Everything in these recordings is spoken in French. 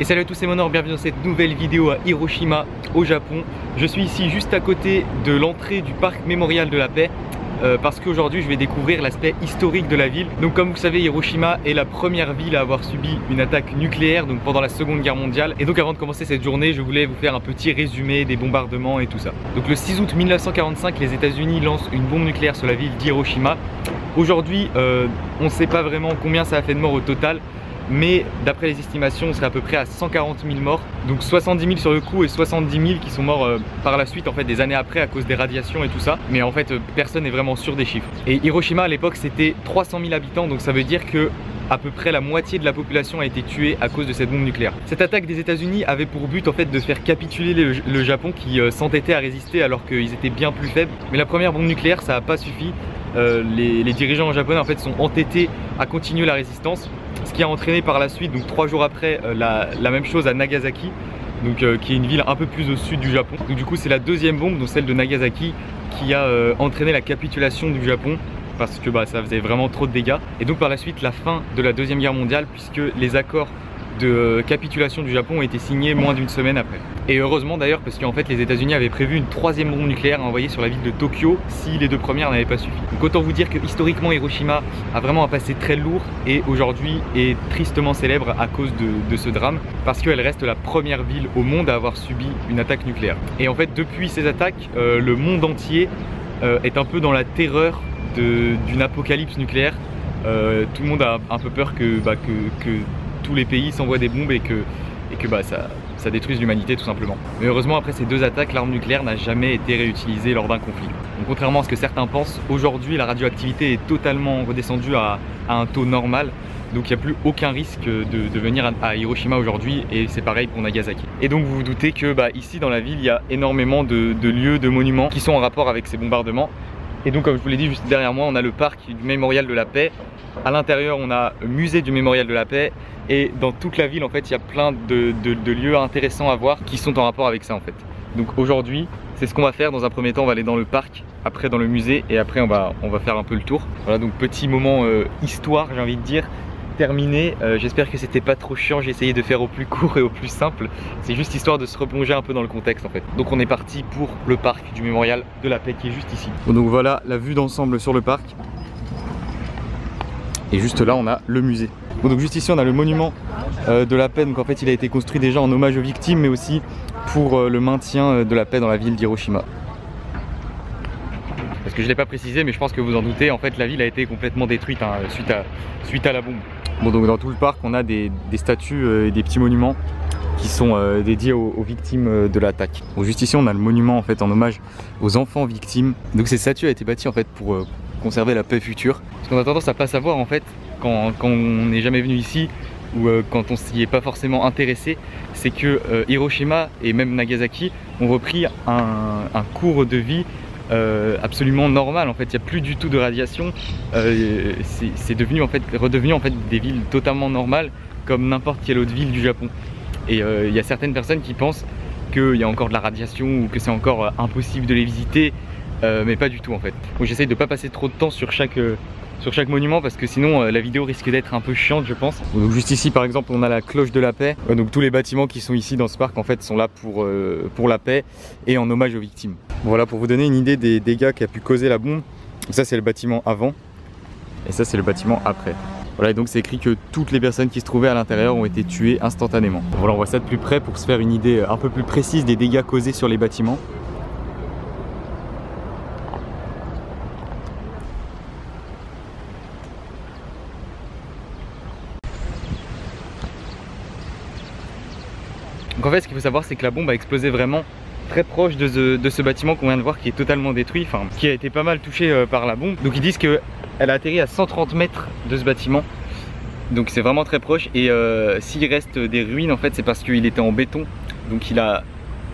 Et salut à tous, c'est Monor, bienvenue dans cette nouvelle vidéo à Hiroshima au Japon. Je suis ici juste à côté de l'entrée du parc mémorial de la paix parce qu'aujourd'hui je vais découvrir l'aspect historique de la ville. Donc comme vous savez, Hiroshima est la première ville à avoir subi une attaque nucléaire donc pendant la Seconde Guerre mondiale. Et donc avant de commencer cette journée, je voulais vous faire un petit résumé des bombardements et tout ça. Donc le 6 août 1945, les États-Unis lancent une bombe nucléaire sur la ville d'Hiroshima. Aujourd'hui, on ne sait pas vraiment combien ça a fait de morts au total, mais d'après les estimations, on serait à peu près à 140 000 morts. Donc 70 000 sur le coup et 70 000 qui sont morts par la suite, en fait, des années après à cause des radiations et tout ça. Mais en fait, personne n'est vraiment sûr des chiffres. Et Hiroshima à l'époque, c'était 300 000 habitants, donc ça veut dire que à peu près la moitié de la population a été tuée à cause de cette bombe nucléaire. Cette attaque des États-Unis avait pour but en fait de faire capituler le Japon qui s'entêtait à résister alors qu'ils étaient bien plus faibles. Mais la première bombe nucléaire, ça n'a pas suffi. Les dirigeants japonais en fait sont entêtés à continuer la résistance, ce qui a entraîné par la suite, donc 3 jours après, la même chose à Nagasaki, donc, qui est une ville un peu plus au sud du Japon. Donc du coup c'est la deuxième bombe, donc celle de Nagasaki, qui a entraîné la capitulation du Japon parce que ça faisait vraiment trop de dégâts. Et donc par la suite la fin de la Deuxième Guerre mondiale, puisque les accords de capitulation du Japon ont été signés moins d'une semaine après. Et heureusement d'ailleurs, parce qu'en fait les États-Unis avaient prévu une troisième bombe nucléaire à envoyer sur la ville de Tokyo si les deux premières n'avaient pas suffi. Donc autant vous dire que historiquement Hiroshima a vraiment un passé très lourd et aujourd'hui est tristement célèbre à cause de ce drame, parce qu'elle reste la première ville au monde à avoir subi une attaque nucléaire. Et en fait depuis ces attaques, le monde entier est un peu dans la terreur d'une apocalypse nucléaire. Tout le monde a un peu peur que tous les pays s'envoient des bombes et que ça détruise l'humanité tout simplement. Mais heureusement après ces deux attaques, l'arme nucléaire n'a jamais été réutilisée lors d'un conflit. Donc contrairement à ce que certains pensent, aujourd'hui la radioactivité est totalement redescendue à un taux normal. Donc il n'y a plus aucun risque de venir à Hiroshima aujourd'hui, et c'est pareil pour Nagasaki. Et donc vous vous doutez que ici dans la ville il y a énormément de lieux, de monuments qui sont en rapport avec ces bombardements. Et donc comme je vous l'ai dit, juste derrière moi on a le parc du mémorial de la paix. À l'intérieur on a le musée du mémorial de la paix. Et dans toute la ville en fait il y a plein de lieux intéressants à voir qui sont en rapport avec ça en fait. Donc aujourd'hui c'est ce qu'on va faire. Dans un premier temps on va aller dans le parc, après dans le musée, et après on va faire un peu le tour. Voilà, donc petit moment histoire, j'ai envie de dire, terminé. J'espère que c'était pas trop chiant, j'ai essayé de faire au plus court et au plus simple. C'est juste histoire de se replonger un peu dans le contexte en fait. Donc on est parti pour le parc du mémorial de la paix qui est juste ici. Bon, donc voilà la vue d'ensemble sur le parc. Et juste là on a le musée. Bon, donc juste ici on a le monument de la paix. Donc en fait il a été construit déjà en hommage aux victimes, mais aussi pour le maintien de la paix dans la ville d'Hiroshima. Parce que je ne l'ai pas précisé, mais je pense que vous en doutez, en fait la ville a été complètement détruite suite à la bombe. Bon, donc dans tout le parc on a des statues et des petits monuments qui sont dédiés aux victimes de l'attaque. Bon, juste ici on a le monument en fait en hommage aux enfants victimes. Donc cette statue a été bâtie en fait pour conserver la paix future. Parce qu'on a tendance à pas savoir en fait quand on n'est jamais venu ici, ou quand on s'y est pas forcément intéressé, c'est que Hiroshima et même Nagasaki ont repris un cours de vie absolument normal. En fait il n'y a plus du tout de radiation. C'est devenu redevenu en fait des villes totalement normales comme n'importe quelle autre ville du Japon. Et il y a certaines personnes qui pensent qu'il y a encore de la radiation ou que c'est encore impossible de les visiter, mais pas du tout en fait. Donc j'essaye de pas passer trop de temps sur chaque monument parce que sinon la vidéo risque d'être un peu chiante je pense. Donc juste ici par exemple on a la cloche de la paix. Donc tous les bâtiments qui sont ici dans ce parc en fait sont là pour la paix et en hommage aux victimes. Voilà, pour vous donner une idée des dégâts qu'a pu causer la bombe. Donc ça c'est le bâtiment avant et ça c'est le bâtiment après. Voilà, et donc c'est écrit que toutes les personnes qui se trouvaient à l'intérieur ont été tuées instantanément. Voilà, on voit ça de plus près pour se faire une idée un peu plus précise des dégâts causés sur les bâtiments. Donc en fait ce qu'il faut savoir c'est que la bombe a explosé vraiment très proche de ce bâtiment qu'on vient de voir qui est totalement détruit, enfin qui a été pas mal touché par la bombe. Donc ils disent qu'elle a atterri à 130 mètres de ce bâtiment. Donc c'est vraiment très proche, et s'il reste des ruines en fait c'est parce qu'il était en béton. Donc il a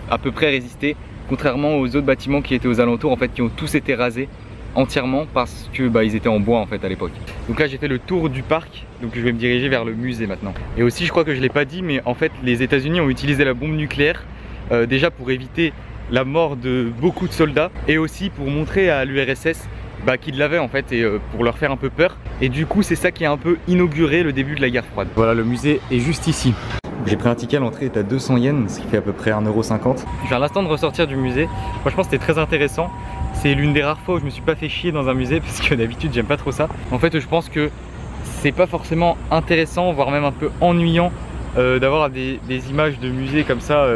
à peu près résisté, contrairement aux autres bâtiments qui étaient aux alentours en fait, qui ont tous été rasés entièrement parce que ils étaient en bois en fait à l'époque. Donc là j'ai fait le tour du parc, donc je vais me diriger vers le musée maintenant. Et aussi je crois que je l'ai pas dit, mais en fait les États-Unis ont utilisé la bombe nucléaire déjà pour éviter la mort de beaucoup de soldats, et aussi pour montrer à l'URSS qu'ils l'avaient en fait, et pour leur faire un peu peur. Et du coup c'est ça qui a un peu inauguré le début de la guerre froide. Voilà, le musée est juste ici. J'ai pris un ticket, l'entrée est à 200 yens, ce qui fait à peu près 1,50 €. Je viens à l'instant de ressortir du musée. Franchement, c'était très intéressant. C'est l'une des rares fois où je me suis pas fait chier dans un musée parce que d'habitude j'aime pas trop ça. En fait, je pense que c'est pas forcément intéressant, voire même un peu ennuyant d'avoir des images de musée comme ça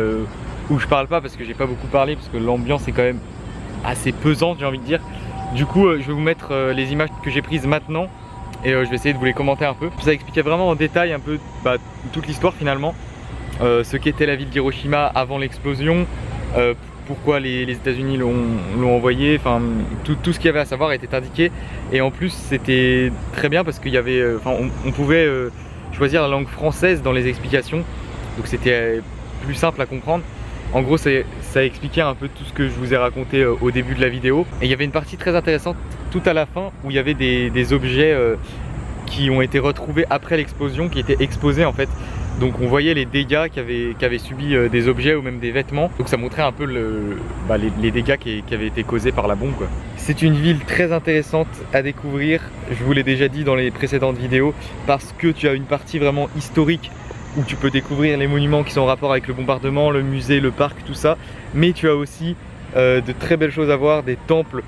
où je parle pas parce que j'ai pas beaucoup parlé, parce que l'ambiance est quand même assez pesante, j'ai envie de dire. Du coup, je vais vous mettre les images que j'ai prises maintenant et je vais essayer de vous les commenter un peu. Ça expliquait vraiment en détail un peu toute l'histoire finalement, ce qu'était la ville d'Hiroshima avant l'explosion, pourquoi les États-Unis l'ont envoyé, enfin tout ce qu'il y avait à savoir était indiqué. Et en plus c'était très bien parce qu'il y avait, on pouvait choisir la langue française dans les explications, donc c'était plus simple à comprendre. En gros ça expliquait un peu tout ce que je vous ai raconté au début de la vidéo. Et il y avait une partie très intéressante tout à la fin où il y avait des objets qui ont été retrouvés après l'explosion, qui étaient exposés en fait. Donc on voyait les dégâts qu'avaient subi des objets ou même des vêtements. Donc ça montrait un peu les dégâts qui avaient été causés par la bombe, quoi. C'est une ville très intéressante à découvrir, je vous l'ai déjà dit dans les précédentes vidéos, parce que tu as une partie vraiment historique où tu peux découvrir les monuments qui sont en rapport avec le bombardement, le musée, le parc, tout ça. Mais tu as aussi de très belles choses à voir, des temples,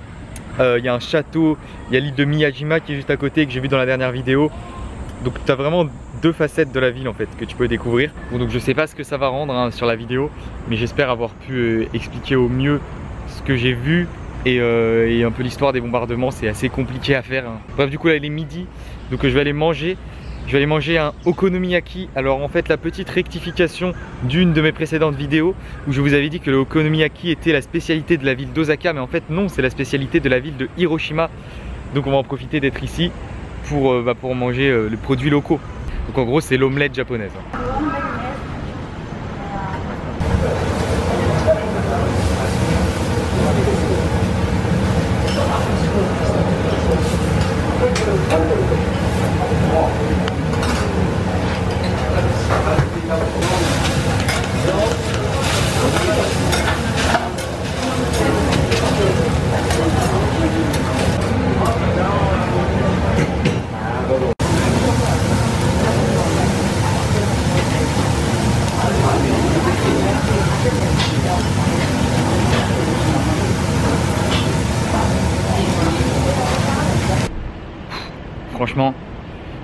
il y a un château, il y a l'île de Miyajima qui est juste à côté, que j'ai vu dans la dernière vidéo. Donc tu as vraiment deux facettes de la ville en fait que tu peux découvrir. Bon, donc je sais pas ce que ça va rendre hein, sur la vidéo, mais j'espère avoir pu expliquer au mieux ce que j'ai vu et un peu l'histoire des bombardements. C'est assez compliqué à faire hein. Bref, du coup là il est midi, donc je vais aller manger. Je vais aller manger un okonomiyaki. Alors en fait la petite rectification d'une de mes précédentes vidéos où je vous avais dit que le okonomiyaki était la spécialité de la ville d'Osaka, mais en fait non, c'est la spécialité de la ville de Hiroshima. Donc on va en profiter d'être ici pour manger les produits locaux. Donc en gros c'est l'omelette japonaise.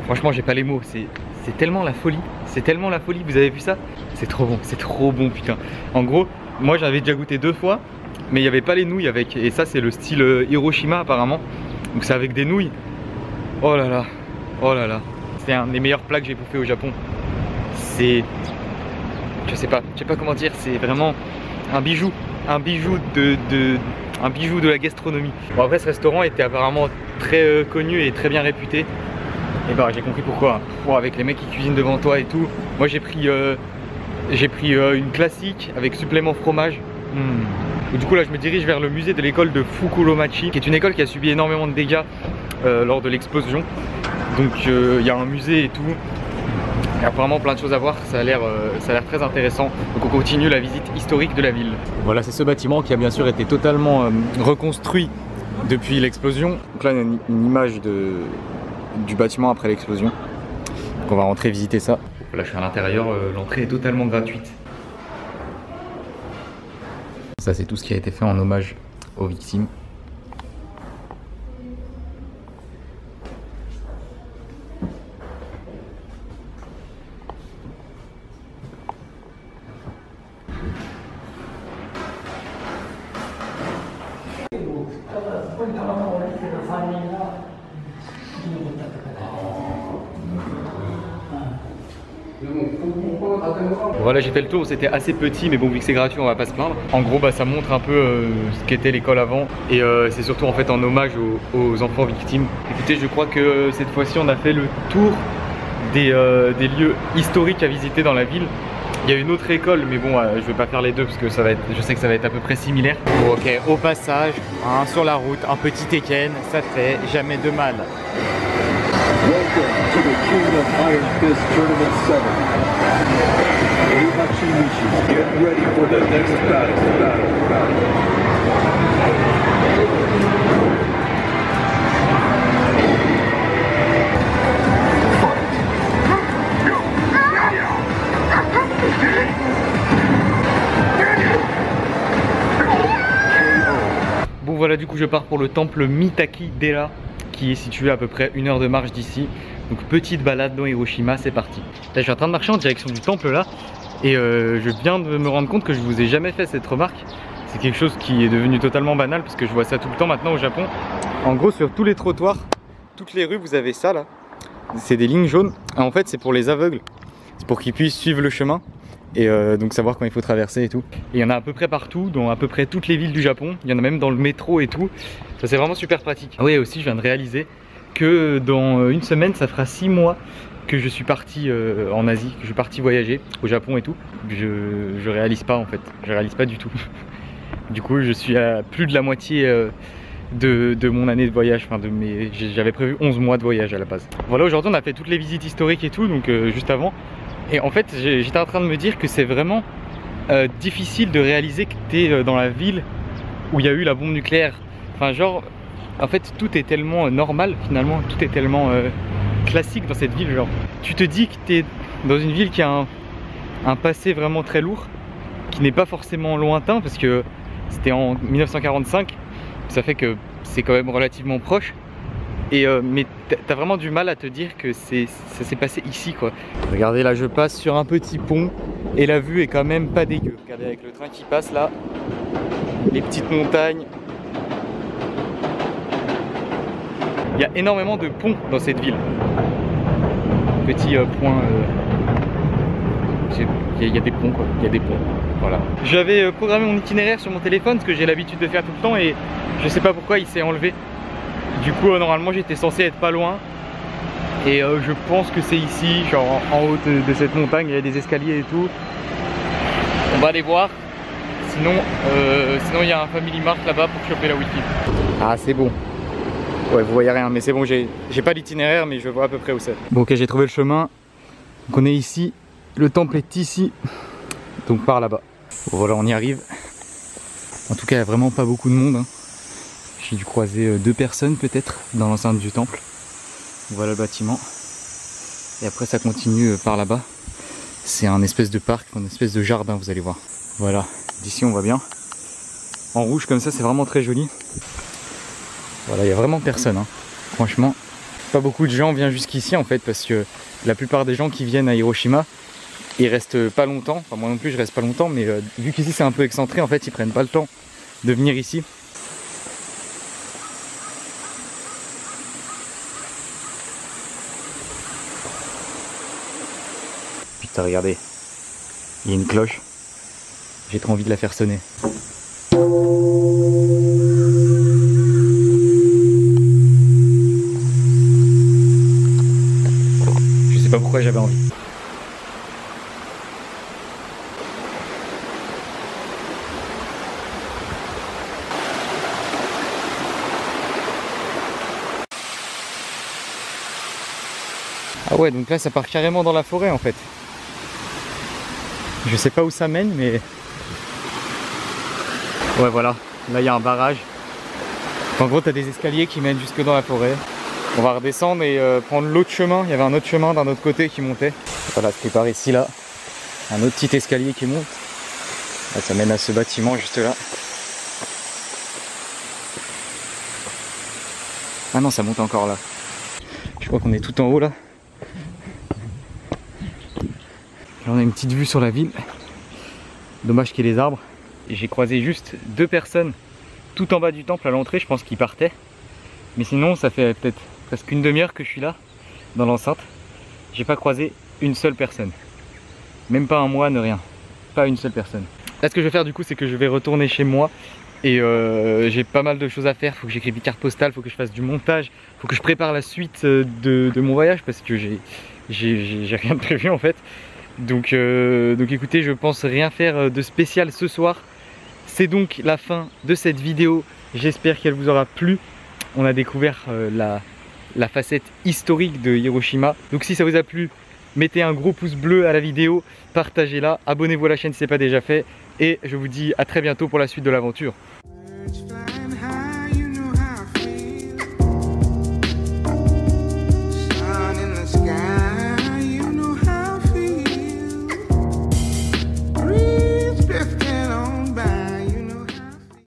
Franchement j'ai pas les mots, c'est tellement la folie, c'est tellement la folie, vous avez vu ça? C'est trop bon putain. En gros, moi j'avais déjà goûté 2 fois, mais il n'y avait pas les nouilles avec, et ça c'est le style Hiroshima apparemment, donc c'est avec des nouilles. Oh là là, oh là là, c'est un des meilleurs plats que j'ai bouffé au Japon. C'est, je sais pas comment dire, c'est vraiment un bijou de la gastronomie. Bon après ce restaurant était apparemment très connu et très bien réputé. Et bah j'ai compris pourquoi. Bon, avec les mecs qui cuisinent devant toi et tout. Moi j'ai pris une classique avec supplément fromage. Du coup là je me dirige vers le musée de l'école de Fukuromachi, qui est une école qui a subi énormément de dégâts lors de l'explosion. Donc il y a un musée et tout. Il y a vraiment plein de choses à voir, ça a l'air très intéressant. Donc on continue la visite historique de la ville. Voilà, c'est ce bâtiment qui a bien sûr été totalement reconstruit depuis l'explosion. Donc là il y a une image du bâtiment après l'explosion. Donc on va rentrer visiter ça. Là je suis à l'intérieur, l'entrée est totalement gratuite. Ça c'est tout ce qui a été fait en hommage aux victimes. Voilà, j'ai fait le tour, c'était assez petit, mais bon, vu que c'est gratuit on va pas se plaindre. En gros ça montre un peu ce qu'était l'école avant, et c'est surtout en fait en hommage aux enfants victimes. Écoutez, je crois que cette fois-ci on a fait le tour des lieux historiques à visiter dans la ville. Il y a une autre école, mais bon je vais pas faire les deux parce que je sais que ça va être à peu près similaire. Bon, ok, au passage, hein, sur la route, un petit Tekken, ça fait jamais de mal. Welcome to the King of Iron Fist Tournament 7. Get ready for the next battle. voilà, du coup je pars pour le temple Mitaki-dera qui est situé à peu près 1 heure de marche d'ici. Donc petite balade dans Hiroshima, c'est parti. Là, je suis en train de marcher en direction du temple là et je viens de me rendre compte que je vous ai jamais fait cette remarque. C'est quelque chose qui est devenu totalement banal parce que je vois ça tout le temps maintenant au Japon. En gros, sur tous les trottoirs, toutes les rues, vous avez ça là. C'est des lignes jaunes. Et en fait, c'est pour les aveugles. C'est pour qu'ils puissent suivre le chemin et donc savoir quand il faut traverser et tout. Et il y en a à peu près partout, dans à peu près toutes les villes du Japon. Il y en a même dans le métro et tout. Ça, c'est vraiment super pratique. Oui, aussi, je viens de réaliser que dans une semaine, ça fera 6 mois que je suis parti en Asie, que je suis parti voyager au Japon et tout. Je réalise pas en fait. Je réalise pas du tout. Du coup, je suis à plus de la moitié de mon année de voyage. Enfin, j'avais prévu 11 mois de voyage à la base. Voilà, aujourd'hui on a fait toutes les visites historiques et tout, donc juste avant. Et en fait, j'étais en train de me dire que c'est vraiment difficile de réaliser que tu es dans la ville où il y a eu la bombe nucléaire. Enfin, genre, en fait, tout est tellement normal finalement, tout est tellement classique dans cette ville. Genre, tu te dis que tu es dans une ville qui a un passé vraiment très lourd, qui n'est pas forcément lointain parce que c'était en 1945, ça fait que c'est quand même relativement proche. Et mais t'as vraiment du mal à te dire que ça s'est passé ici quoi. Regardez là, je passe sur un petit pont et la vue est quand même pas dégueu. Regardez avec le train qui passe là, les petites montagnes. Il y a énormément de ponts dans cette ville. Petit point. Il y a des ponts quoi, il y a des ponts. Voilà. J'avais programmé mon itinéraire sur mon téléphone, ce que j'ai l'habitude de faire tout le temps, et je sais pas pourquoi il s'est enlevé. Du coup normalement j'étais censé être pas loin. Et je pense que c'est ici, genre en haut de cette montagne, il y a des escaliers et tout. On va aller voir. Sinon il y a un Family Mart là-bas pour choper la wifi. Ah c'est bon. Ouais, vous voyez rien, mais c'est bon, j'ai pas l'itinéraire, mais je vois à peu près où c'est. Bon ok, j'ai trouvé le chemin. Donc on est ici. Le temple est ici, donc par là-bas. Bon, voilà, on y arrive. En tout cas, il n'y a vraiment pas beaucoup de monde. Hein. J'ai dû croiser 2 personnes peut-être dans l'enceinte du temple. Voilà le bâtiment. Et après, ça continue par là-bas. C'est un espèce de parc, un espèce de jardin, vous allez voir. Voilà, d'ici on voit bien. En rouge comme ça, c'est vraiment très joli. Voilà, il n'y a vraiment personne. Hein. Franchement, pas beaucoup de gens viennent jusqu'ici en fait, parce que la plupart des gens qui viennent à Hiroshima, ils restent pas longtemps. Enfin, moi non plus je reste pas longtemps, mais vu qu'ici c'est un peu excentré, en fait ils prennent pas le temps de venir ici. Putain, regardez, il y a une cloche, j'ai trop envie de la faire sonner. Je sais pas pourquoi j'avais envie. Ah ouais, donc là ça part carrément dans la forêt en fait. Je sais pas où ça mène, mais... Ouais voilà, là il y a un barrage. En gros t'as des escaliers qui mènent jusque dans la forêt. On va redescendre et prendre l'autre chemin. Il y avait un autre chemin d'un autre côté qui montait. Voilà, c'est par ici là. Un autre petit escalier qui monte. Là, ça mène à ce bâtiment juste là. Ah non, ça monte encore là. Je crois qu'on est tout en haut là. Là on a une petite vue sur la ville. Dommage qu'il y ait les arbres. J'ai croisé juste 2 personnes tout en bas du temple à l'entrée. Je pense qu'ils partaient. Mais sinon ça fait peut-être presque une demi-heure que je suis là, dans l'enceinte. J'ai pas croisé une seule personne. Même pas un moine, rien. Pas une seule personne. Là ce que je vais faire du coup, c'est que je vais retourner chez moi. Et j'ai pas mal de choses à faire. Faut que j'écrive des cartes postales, faut que je fasse du montage, faut que je prépare la suite de mon voyage, parce que j'ai rien de prévu en fait. Donc écoutez, je pense rien faire de spécial ce soir. C'est donc la fin de cette vidéo. J'espère qu'elle vous aura plu. On a découvert la facette historique de Hiroshima. Donc si ça vous a plu, mettez un gros pouce bleu à la vidéo, partagez-la, abonnez-vous à la chaîne si ce n'est pas déjà fait. Et je vous dis à très bientôt pour la suite de l'aventure.